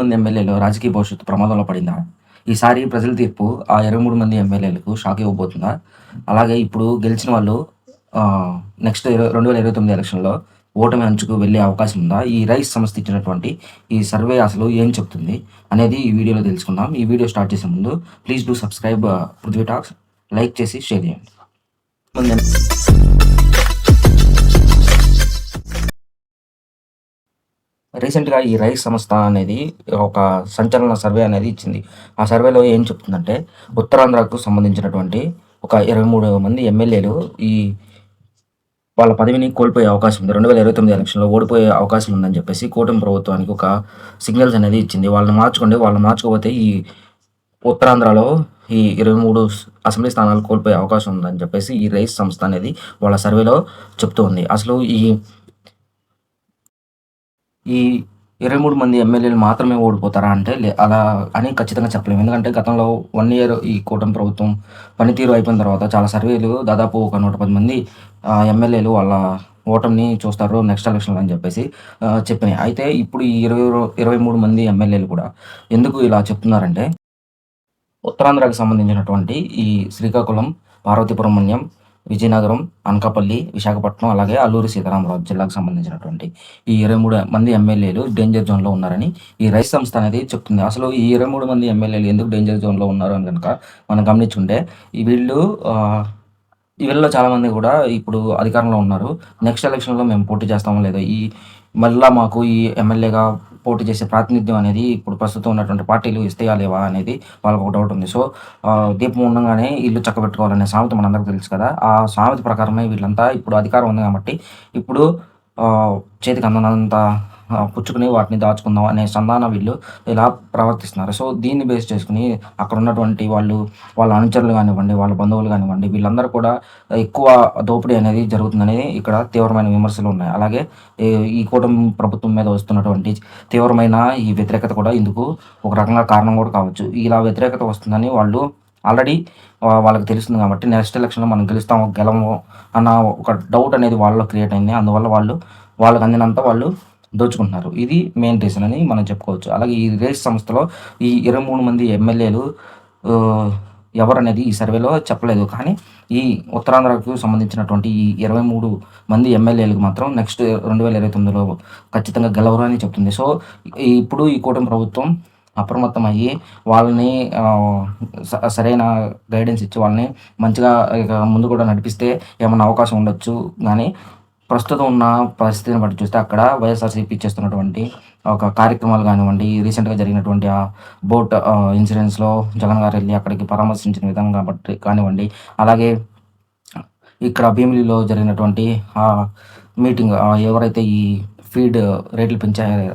మంది ఎమ్మెల్యేలు రాజకీయ భవిష్యత్తు ప్రమాదంలో పడిందా? ఈసారి ప్రజల తీర్పు ఆ 23 మంది ఎమ్మెల్యేలకు షాక్ ఇవ్వబోతుందా? అలాగే ఇప్పుడు గెలిచిన వాళ్ళు నెక్స్ట్ 2029 ఎలక్షన్‌లో ఓటమి అంచుకు వెళ్ళే అవకాశం ఉందా? ఈ రైస్ సంస్థ ఇచ్చినటువంటి ఈ సర్వే అసలు ఏం చెప్తుంది? అనేది ఈ వీడియోలో తెలుసుకుందాం. ఈ వీడియో స్టార్ట్ చేసే ముందు please do subscribe Prithvi talks. Like చేసి షేర్ చేయండి. మంది రీసెంట్‌గా ఈ రైస్ సంస్థ అనేది ఒక సంచలన సర్వే అనేది ఇచ్చింది. ఆ సర్వేలో ఏం చెప్తుందంటే, ఉత్తరాంధ్రకు సంబంధించినటువంటి ఒక 23 మంది ఎమ్మెల్యేలు ఈ వాళ్ళ పదవిని కోల్పోయే అవకాశం ఉంది. 2029 ఎలక్షన్‌లో ఓడిపోయే అవకాశం ఉందని చెప్పేసి కూటమి ప్రభుత్వానికి ఒక సిగ్నల్స్ అనేది ఇచ్చింది. వాళ్ళని మార్చుకోండి, వాళ్ళని మార్చకపోతే ఈ ఉత్తరాంధ్రలో ఈ 23 అసెంబ్లీ స్థానాలు కోల్పోయే అవకాశం ఉందని చెప్పేసి ఈ రైస్ సంస్థ అనేది వాళ్ళ సర్వేలో చెప్తూ ఉంది. అసలు ఈ 23 మంది ఎమ్మెల్యేలు మాత్రమే ఓడిపోతారా అంటే అలా అని ఖచ్చితంగా చెప్పలేము. ఎందుకంటే గతంలో 1 ఇయర్ ఈ కూటమి ప్రభుత్వం పనితీరు అయిపోయిన తర్వాత చాలా సర్వేలు దాదాపు ఒక 110 మంది ఎమ్మెల్యేలు వాళ్ళ ఓటమిని చూస్తారు నెక్స్ట్ ఎలక్షన్‌లో అని చెప్పేసి చెప్పినాయి. అయితే ఇప్పుడు ఈ 23 మంది ఎమ్మెల్యేలు కూడా ఎందుకు ఇలా చెప్తున్నారంటే ఉత్తరాంధ్రకి సంబంధించినటువంటి ఈ శ్రీకాకుళం, పార్వతీపురం, విజయనగరం, అనకాపల్లి, విశాఖపట్నం అలాగే అల్లూరి సీతారామరాజు జిల్లాకు సంబంధించినటువంటి ఈ 23 మంది ఎమ్మెల్యేలు డేంజర్ జోన్‌లో ఉన్నారని ఈ రైస్ సంస్థ అనేది చెప్తుంది. అసలు ఈ 23 మంది ఎమ్మెల్యేలు ఎందుకు డేంజర్ జోన్‌లో ఉన్నారు అని గనక మనం గమనించుంటే వీళ్ళు వీళ్ళలో చాలామంది కూడా ఇప్పుడు అధికారంలో ఉన్నారు. నెక్స్ట్ ఎలక్షన్‌లో మేము పోటీ చేస్తామో లేదో మళ్ళా మాకు ఈ ఎమ్మెల్యేగా పోటీ చేసే ప్రాతినిధ్యం అనేది ఇప్పుడు ప్రస్తుతం ఉన్నటువంటి పార్టీలు ఇస్తాయా లేవా అనేది వాళ్ళకి ఒక డౌట్ ఉంది. సో, దీపం ఉండంగానే ఇల్లు చక్కబెట్టుకోవాలనే సామెత మనందరికీ తెలుసు కదా! ఆ సామెత ప్రకారమే వీళ్ళంతా ఇప్పుడు అధికారం ఉంది కాబట్టి ఇప్పుడు చేతికి అందనంత పుచ్చుకొని వాటిని దాచుకుందాం అనే సంధాన వీళ్ళు ఇలా ప్రవర్తిస్తున్నారు. సో, దీన్ని బేస్ చేసుకొని అక్కడ ఉన్నటువంటి వాళ్ళ అనుచరులు గానివ్వండి, వాళ్ళ బంధువులు గానివ్వండి, వీళ్ళందరూ కూడా ఎక్కువ దోపిడీ అనేది జరుగుతుందనేది ఇక్కడ తీవ్రమైన విమర్శలు ఉన్నాయి. అలాగే ఈ కూటమి ప్రభుత్వం మీద వస్తున్నటువంటి తీవ్రమైన ఈ వ్యతిరేకత కూడా ఇందుకు ఒక రకంగా కారణం కూడా కావచ్చు. ఇలా వ్యతిరేకత వస్తుందని వాళ్ళు ఆల్రెడీ వాళ్ళకి తెలుస్తుంది కాబట్టి నెక్స్ట్ ఎలక్షన్‌లో మనం గెలుస్తామో, గెలవమో అన్న ఒక డౌట్ అనేది వాళ్ళలో క్రియేట్ అయింది. అందువల్ల వాళ్ళకి అందినంత వాళ్ళు దోచుకుంటున్నారు. ఇది మెయిన్ రీజన్ అని మనం చెప్పుకోవచ్చు. అలాగే ఈ రేస్ సంస్థలో ఈ 23 మంది ఎమ్మెల్యేలు ఆహ్, ఎవరనేది ఈ సర్వేలో చెప్పలేదు. కానీ ఈ ఉత్తరాంధ్రకు సంబంధించినటువంటి ఈ 23 మంది ఎమ్మెల్యేలకు మాత్రం నెక్స్ట్ 2029లో ఖచ్చితంగా గెలవరు అని చెప్తుంది. సో, ఇప్పుడు ఈ కూటమి ప్రభుత్వం అప్రమత్తమయ్యి వాళ్ళని సరైన గైడెన్స్ ఇచ్చి వాళ్ళని మంచిగా ఇక ముందు కూడా నడిపిస్తే ఏమన్నా అవకాశం ఉండొచ్చు గానీ ప్రస్తుతం ఉన్న పరిస్థితిని బట్టి చూస్తే అక్కడ వైఎస్ఆర్‌సీపీ చేస్తున్నటువంటి ఒక కార్యక్రమాలు గానివ్వండి, రీసెంట్‌గా జరిగినటువంటి బోట్ ఇన్సిడెంట్స్‌లో జగన్ గారు ఎళ్లి అక్కడికి పరామర్శించిన విధంగా బట్టి కానివ్వండి, అలాగే ఇక్కడ భీమిలిలో జరిగినటువంటి మీటింగ్ ఎవరైతే ఈ ఫీడ్ రేట్లు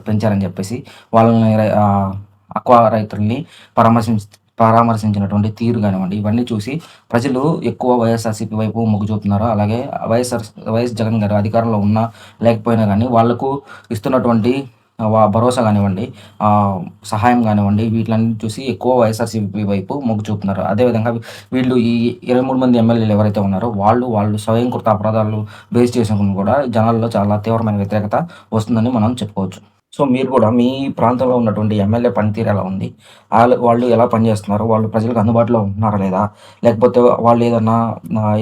పెంచారని చెప్పేసి వాళ్ళని అక్వా రైతుల్ని పరామర్శించినటువంటి తీరు గానివ్వండి, ఇవన్నీ చూసి ప్రజలు ఎక్కువ వైఎస్ఆర్‌సీపీ వైపు మొగ్గు చూపుతున్నారు. అలాగే వైఎస్ జగన్ గారు అధికారంలో ఉన్నా, లేకపోయినా గానీ వాళ్ళకు ఇస్తున్నటువంటి భరోసా గానివ్వండి, సహాయం గానివ్వండి, వీటిలన్నిటిని చూసి ఎక్కువ వైఎస్ఆర్‌సీపీ వైపు మొగ్గు చూపుతున్నారు. అదేవిధంగా వీళ్ళు ఈ 23 మంది ఎమ్మెల్యేలు ఎవరైతే ఉన్నారో వాళ్ళు స్వయంకృత అపరాధాలు బేస్ చేసుకొని కూడా జనాల్లో చాలా తీవ్రమైన వ్యతిరేకత వస్తుందని మనం చెప్పుకోవచ్చు. సో, మీరు కూడా మీ ప్రాంతంలో ఉన్నటువంటి ఎమ్మెల్యే పనితీరు ఎలా ఉంది? వాళ్ళు ఎలా పనిచేస్తున్నారు? వాళ్ళు ప్రజలకు అందుబాటులో ఉంటున్నారా లేదా? లేకపోతే వాళ్ళు ఏదన్నా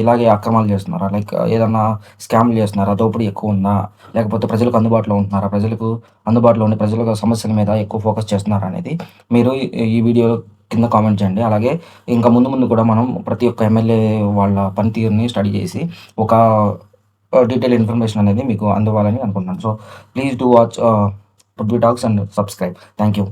ఇలాగే అక్రమాలు చేస్తున్నారా? లైక్ ఏదన్నా స్కామ్‌లు చేస్తున్నారా? దోపిడీ ఎక్కువుందా? లేకపోతే ప్రజలకు అందుబాటులో ఉంటున్నారా? ప్రజలకు అందుబాటులో ఉండి ప్రజల సమస్యల మీద ఎక్కువ ఫోకస్ చేస్తున్నారా? అనేది మీరు ఈ వీడియో కింద కామెంట్ చేయండి. అలాగే ఇంకా ముందు కూడా మనం ప్రతి ఒక్క ఎమ్మెల్యే వాళ్ళ పనితీరుని స్టడీ చేసి ఒక డీటెయిల్ ఇన్ఫర్మేషన్ అనేది మీకు అందివ్వాలని అనుకుంటున్నాను. So, please do watch Pudvi Talks and subscribe. Thank you.